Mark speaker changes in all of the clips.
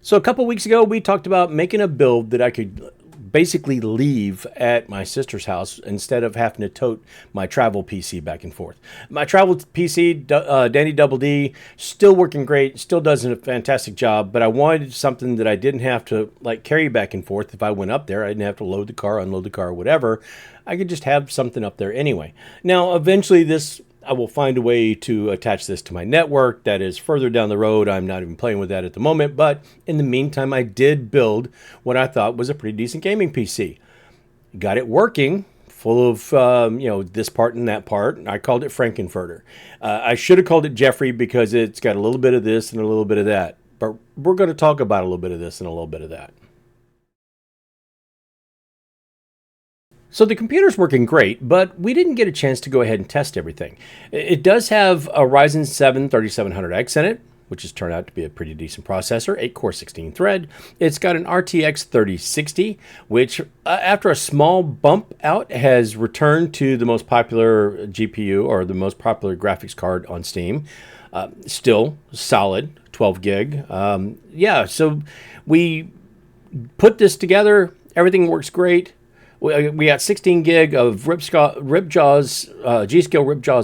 Speaker 1: So a couple weeks ago, we talked about making a build that I could basically leave at my sister's house instead of having to tote my travel PC back and forth. My travel PC, Danny Double D, still working great, still does a fantastic job, but I wanted something that I didn't have to like carry back and forth. If I went up there, I didn't have to load the car, unload the car, whatever. I could just have something up there anyway. Now, eventually I will find a way to attach this to my network. That is further down the road. I'm not even playing with that at the moment. But in the meantime, I did build what I thought was a pretty decent gaming PC. Got it working, full of, this part and that part. I called it Frank-N-Furter. I should have called it Jeffrey because it's got a little bit of this and a little bit of that. But we're going to talk about a little bit of this and a little bit of that. So the computer's working great, but we didn't get a chance to go ahead and test everything. It does have a Ryzen 7 3700X in it, which has turned out to be a pretty decent processor, 8-core 16-thread. It's got an RTX 3060, which after a small bump out has returned to the most popular GPU or the most popular graphics card on Steam. Still solid, 12 gig. So we put this together. Everything works great. We got 16 gig of G-Skill Ripjaws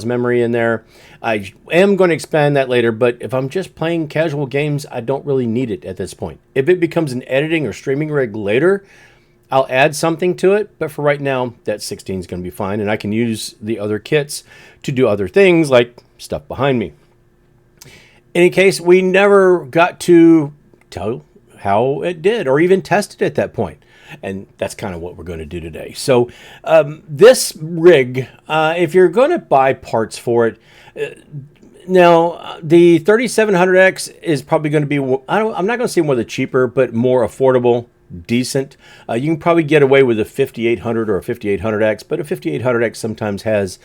Speaker 1: memory in there. I am going to expand that later, but if I'm just playing casual games, I don't really need it at this point. If it becomes an editing or streaming rig later, I'll add something to it, but for right now, that 16 is going to be fine, and I can use the other kits to do other things like stuff behind me. In any case, we never got to tell how it did or even test it at that point. And that's kind of what we're going to do today. So this rig, if you're going to buy parts for it, now the 3700X is probably going to be, I'm not going to say one of the cheaper, but more affordable, decent. You can probably get away with a 5800 or a 5800X, but a 5800X sometimes has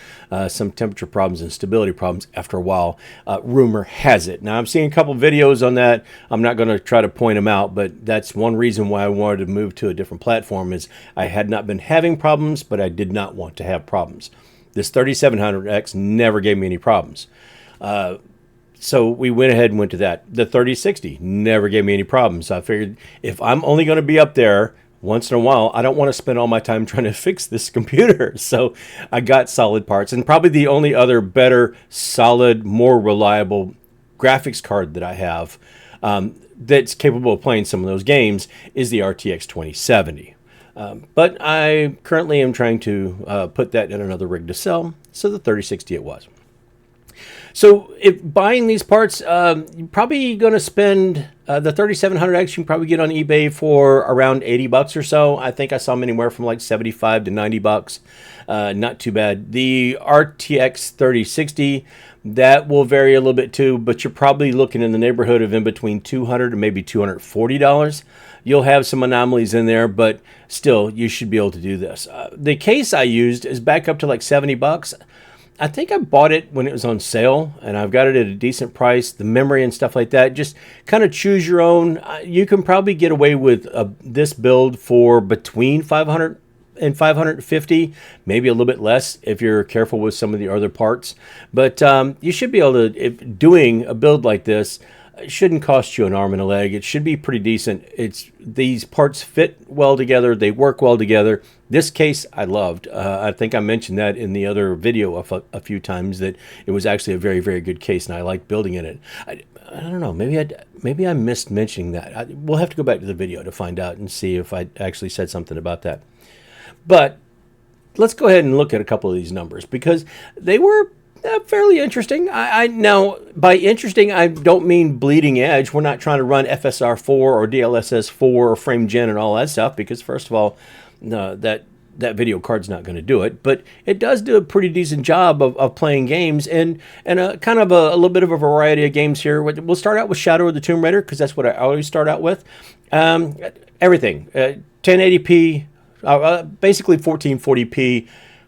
Speaker 1: some temperature problems and stability problems after a while. Rumor has it. Now, I'm seeing a couple videos on that. I'm not going to try to point them out, but that's one reason why I wanted to move to a different platform is I had not been having problems, but I did not want to have problems. This 3700X never gave me any problems. So we went ahead and went to that. The 3060 never gave me any problems. So I figured if I'm only going to be up there once in a while, I don't want to spend all my time trying to fix this computer. So I got solid parts. And probably the only other better, solid, more reliable graphics card that I have that's capable of playing some of those games is the RTX 2070. But I currently am trying to put that in another rig to sell. So the 3060 it was. So if buying these parts, you're probably going to spend the 3700X. You can probably get on eBay for around 80 bucks or so. I think I saw them anywhere from like 75 to 90 bucks. Not too bad. The RTX 3060, that will vary a little bit too, but you're probably looking in the neighborhood of in between $200 and maybe $240. You'll have some anomalies in there, but still, you should be able to do this. The case I used is back up to like 70 bucks. I think I bought it when it was on sale, and I've got it at a decent price. The memory and stuff like that, just kind of choose your own. You can probably get away with this build for between 500 and 550, maybe a little bit less if you're careful with some of the other parts. But you should be able to, if doing a build like this, it shouldn't cost you an arm and a leg. It should be pretty decent. These parts fit well together. They work well together. This case I loved. I think I mentioned that in the other video a few times that it was actually a very, very good case, and I liked building in it. I don't know. Maybe I missed mentioning that. We'll have to go back to the video to find out and see if I actually said something about that. But let's go ahead and look at a couple of these numbers because they were fairly interesting. Now, by interesting, I don't mean bleeding edge. We're not trying to run FSR4 or DLSS4 or frame gen and all that stuff because, first of all, that video card's not going to do it. But it does do a pretty decent job of playing games and a kind of a little bit of a variety of games here. We'll start out with Shadow of the Tomb Raider because that's what I always start out with. Everything, 1080p, basically 1440p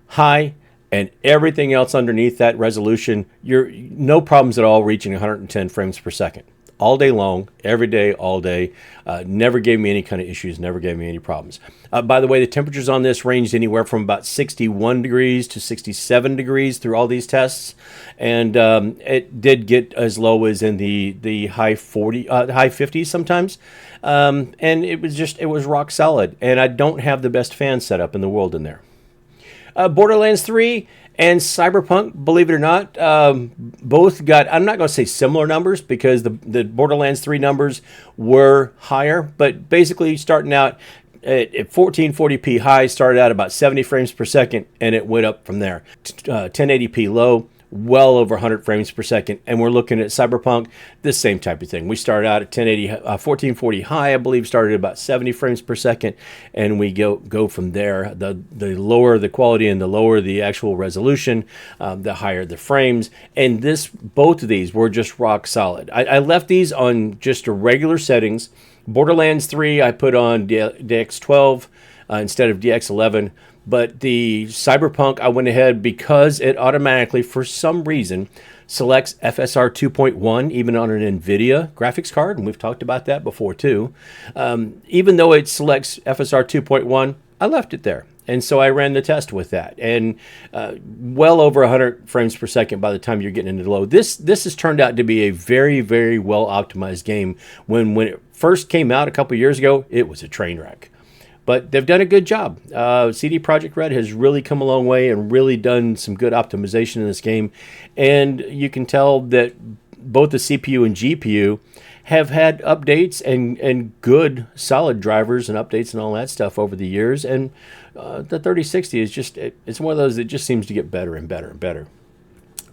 Speaker 1: high. And everything else underneath that resolution, you're no problems at all reaching 110 frames per second. all day long, every day, all day. Never gave me any kind of issues, never gave me any problems. By the way, the temperatures on this ranged anywhere from about 61 degrees to 67 degrees through all these tests. And it did get as low as in the high 50s sometimes. And it was rock solid. And I don't have the best fan setup in the world in there. Borderlands 3 and Cyberpunk, believe it or not, both got, I'm not going to say similar numbers because the Borderlands 3 numbers were higher, but basically starting out at 1440p high, started out about 70 frames per second, and it went up from there. 1080p low, well over 100 frames per second, and we're looking at Cyberpunk, the same type of thing. We started out at 1440 high, I believe, started at about 70 frames per second, and we go from there. The lower the quality and the lower the actual resolution, the higher the frames. And both of these were just rock solid. I left these on just a regular settings. Borderlands 3 I put on DX12 instead of DX11. But the Cyberpunk, I went ahead because it automatically, for some reason, selects FSR 2.1, even on an NVIDIA graphics card, and we've talked about that before too. Even though it selects FSR 2.1, I left it there. And so I ran the test with that, and well over 100 frames per second by the time you're getting into the low. This has turned out to be a very, very well optimized game. When it first came out a couple years ago, it was a train wreck. But they've done a good job. CD Projekt Red has really come a long way and really done some good optimization in this game. And you can tell that both the CPU and GPU have had updates and good, solid drivers and updates and all that stuff over the years. And the 3060 is just, it's one of those that just seems to get better and better and better.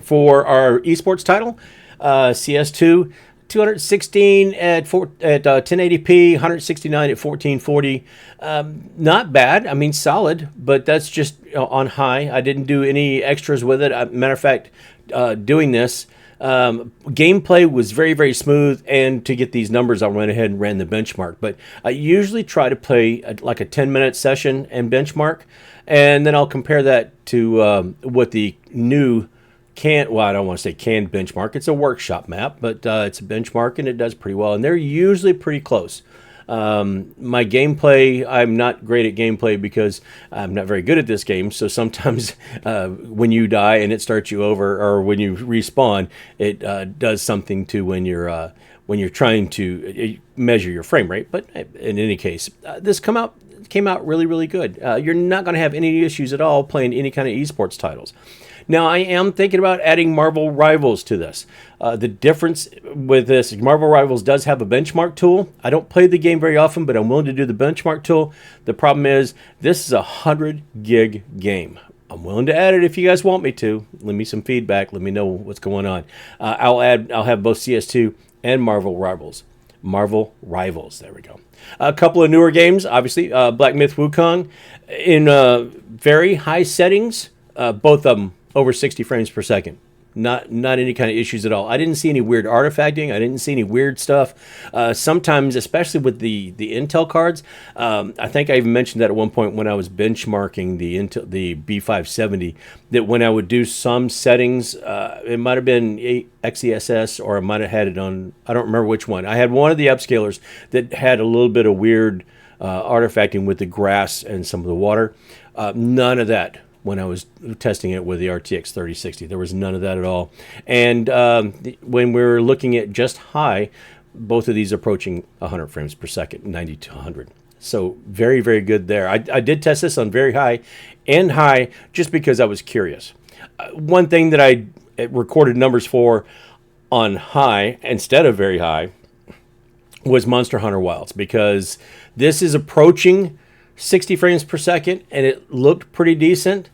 Speaker 1: For our esports title, CS2, 216 at 1080p, 169 at 1440. Not bad. I mean, solid, but that's just on high. I didn't do any extras with it. Matter of fact, doing this, gameplay was very, very smooth. And to get these numbers, I went ahead and ran the benchmark. But I usually try to play like a 10-minute session and benchmark. And then I'll compare that to what the new I don't want to say canned benchmark. It's a workshop map, but it's a benchmark and it does pretty well. And they're usually pretty close. My gameplay, I'm not great at gameplay because I'm not very good at this game. So sometimes when you die and it starts you over, or when you respawn, it does something to when you're trying to measure your frame rate. But in any case, this came out really, really good. You're not going to have any issues at all playing any kind of esports titles. Now, I am thinking about adding Marvel Rivals to this. The difference with this, Marvel Rivals does have a benchmark tool. I don't play the game very often, but I'm willing to do the benchmark tool. The problem is, this is a 100 gig game. I'm willing to add it if you guys want me to. Leave me some feedback. Let me know what's going on. I'll have both CS2 and Marvel Rivals. Marvel Rivals. There we go. A couple of newer games, obviously. Black Myth Wukong in very high settings. Both of them over 60 frames per second. Not any kind of issues at all. I didn't see any weird artifacting. I didn't see any weird stuff. Sometimes, especially with the Intel cards, I think I even mentioned that at one point when I was benchmarking the B570, that when I would do some settings, it might have been XeSS, or I might have had it on, I don't remember which one. I had one of the upscalers that had a little bit of weird artifacting with the grass and some of the water. None of that when I was testing it with the RTX 3060. There was none of that at all. And when we're looking at just high, both of these approaching 100 frames per second, 90 to 100. So very, very good there. I did test this on very high and high just because I was curious. One thing that I recorded numbers for on high instead of very high was Monster Hunter Wilds, because this is approaching 60 frames per second and it looked pretty decent.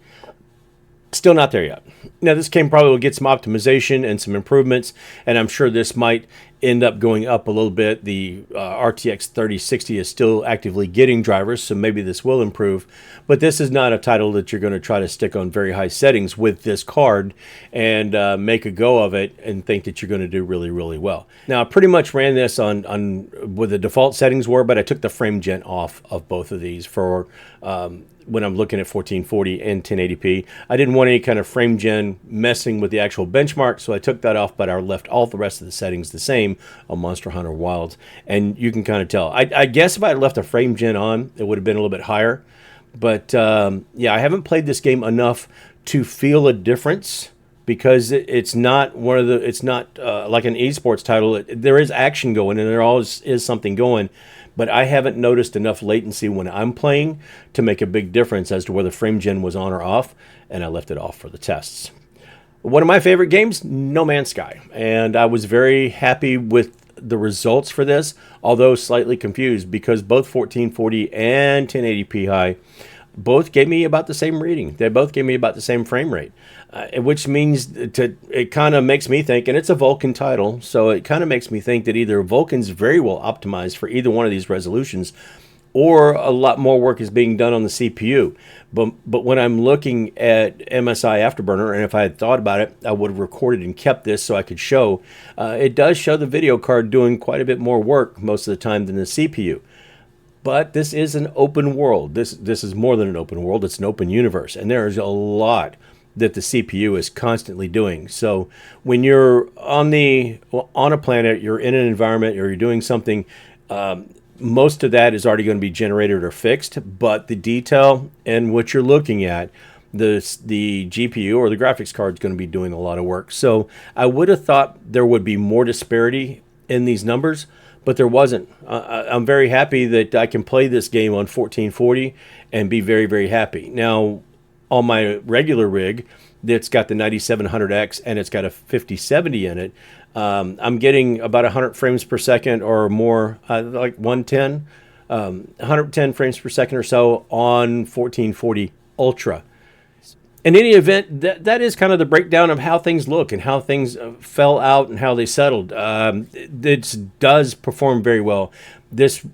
Speaker 1: Still not there yet. Now, this game probably will get some optimization and some improvements, and I'm sure this might end up going up a little bit. The RTX 3060 is still actively getting drivers, so maybe this will improve. But this is not a title that you're going to try to stick on very high settings with this card and make a go of it and think that you're going to do really, really well. Now, I pretty much ran this on what the default settings were, but I took the frame gen off of both of these for when I'm looking at 1440 and 1080p. I didn't want any kind of frame gen messing with the actual benchmark, so I took that off, but I left all the rest of the settings the same on Monster Hunter Wilds. And you can kind of tell. I guess if I had left a frame gen on, it would have been a little bit higher. But yeah, I haven't played this game enough to feel a difference, because it's not one of the, it's not like an esports title. There is action going, and there always is something going, but I haven't noticed enough latency when I'm playing to make a big difference as to whether frame gen was on or off, and I left it off for the tests. One of my favorite games, No Man's Sky, and I was very happy with the results for this, although slightly confused, because both 1440 and 1080p high both gave me about the same reading. They both gave me about the same frame rate, which means it kind of makes me think, and it's a Vulkan title, so it kind of makes me think that either Vulkan's very well optimized for either one of these resolutions, or a lot more work is being done on the CPU. But when I'm looking at MSI Afterburner, and if I had thought about it, I would have recorded and kept this so I could show. It does show the video card doing quite a bit more work most of the time than the CPU. But this is an open world. This is more than an open world. It's an open universe. And there is a lot that the CPU is constantly doing. So when you're on a planet, you're in an environment, or you're doing something, most of that is already going to be generated or fixed. But the detail and what you're looking at, the GPU or the graphics card is going to be doing a lot of work. So I would have thought there would be more disparity in these numbers, but there wasn't. I'm very happy that I can play this game on 1440 and be very, very happy. Now, on my regular rig that's got the 9700X and it's got a 5070 in it, I'm getting about 100 frames per second or more, like 110, 110 frames per second or so on 1440 Ultra. In any event, that is kind of the breakdown of how things look and how things fell out and how they settled. This does perform very well. This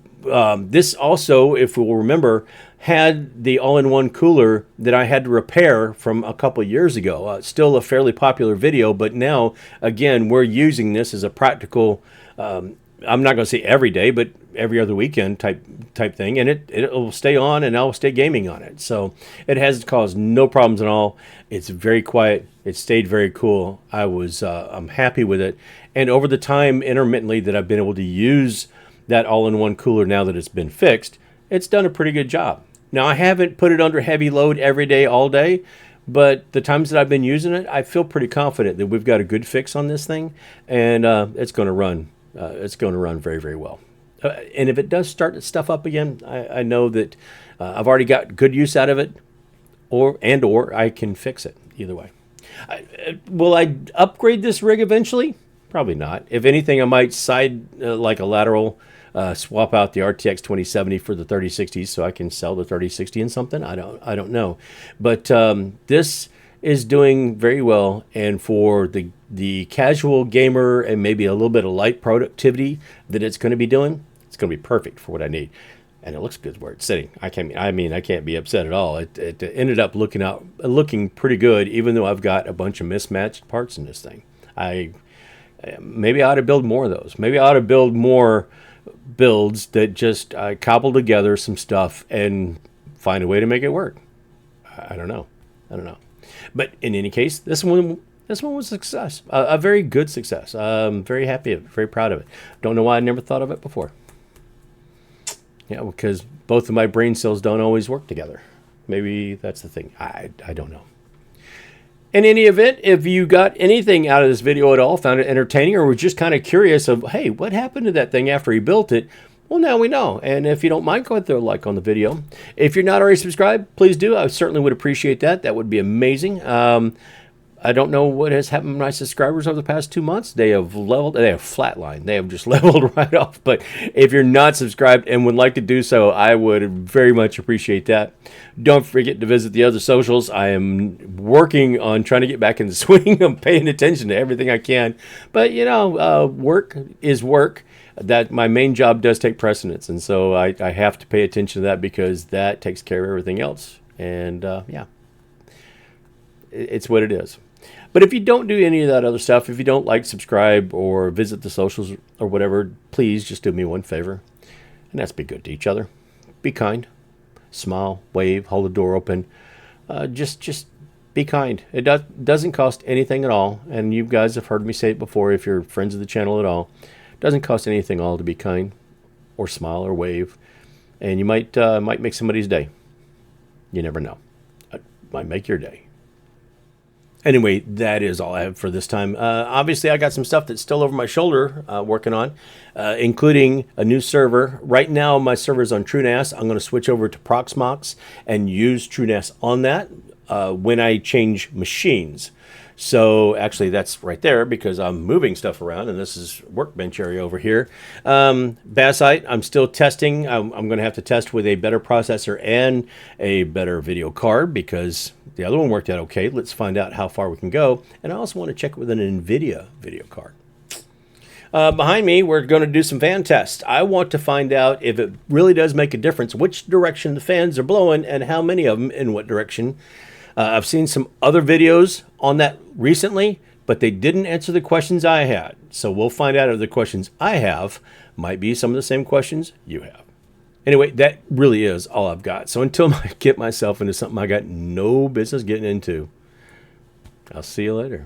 Speaker 1: also, if we'll remember, had the all-in-one cooler that I had to repair from a couple of years ago. Still a fairly popular video, but now, again, we're using this as a practical, I'm not going to say every day, but every other weekend type thing, and it'll stay on, and I'll stay gaming on it. So it has caused no problems at all. It's very quiet. It stayed very cool. I'm happy with it. And over the time, intermittently, that I've been able to use that all-in-one cooler now that it's been fixed, it's done a pretty good job. Now, I haven't put it under heavy load every day, all day, but the times that I've been using it, I feel pretty confident that we've got a good fix on this thing, and it's going to run. It's going to run very, very well. And if it does start stuff up again, I know that I've already got good use out of it, or I can fix it either way. Will I upgrade this rig eventually? Probably not. If anything, I might like a lateral, swap out the RTX 2070 for the 3060s so I can sell the 3060 in something. I don't know. But this is doing very well, and for the casual gamer and maybe a little bit of light productivity that it's going to be doing, it's going to be perfect for what I need. And it looks good where it's sitting. I can't be upset at all. It ended up looking pretty good, even though I've got a bunch of mismatched parts in this thing. Maybe I ought to build more of those. Maybe I ought to build more builds that just cobble together some stuff and find a way to make it work. I don't know. But in any case, this one was a success, a very good success. I'm very happy of it, very proud of it. Don't know why I never thought of it before. Yeah, because both of my brain cells don't always work together. Maybe that's the thing. I don't know. In any event, if you got anything out of this video at all, found it entertaining, or were just kind of curious of, hey, what happened to that thing after he built it? Well, now we know. And if you don't mind, go ahead and throw a like on the video. If you're not already subscribed, please do. I certainly would appreciate that. That would be amazing. I don't know what has happened to my subscribers over the past 2 months. They have flatlined. They have just leveled right off. But if you're not subscribed and would like to do so, I would very much appreciate that. Don't forget to visit the other socials. I am working on trying to get back in the swing of paying attention to everything I can. But, work is work. That my main job does take precedence. And so I have to pay attention to that, because that takes care of everything else. And, it's what it is. But if you don't do any of that other stuff, if you don't like, subscribe, or visit the socials or whatever, please just do me one favor, and that's be good to each other. Be kind. Smile, wave, hold the door open. Just be kind. It doesn't cost anything at all. And you guys have heard me say it before if you're friends of the channel at all. It doesn't cost anything at all to be kind or smile or wave. And you might make somebody's day. You never know. It might make your day. Anyway, that is all I have for this time. Obviously, I got some stuff that's still over my shoulder working on, including a new server. Right now, my server is on TrueNAS. I'm going to switch over to Proxmox and use TrueNAS on that when I change machines. So actually, that's right there because I'm moving stuff around, and this is workbench area over here. Bassite, I'm still testing. I'm going to have to test with a better processor and a better video card because the other one worked out okay. Let's find out how far we can go. And I also want to check with an NVIDIA video card. Behind me, we're going to do some fan tests. I want to find out if it really does make a difference, which direction the fans are blowing and how many of them in what direction. I've seen some other videos on that recently, but they didn't answer the questions I had. So we'll find out if the questions I have might be some of the same questions you have. Anyway, that really is all I've got. So until I get myself into something I got no business getting into, I'll see you later.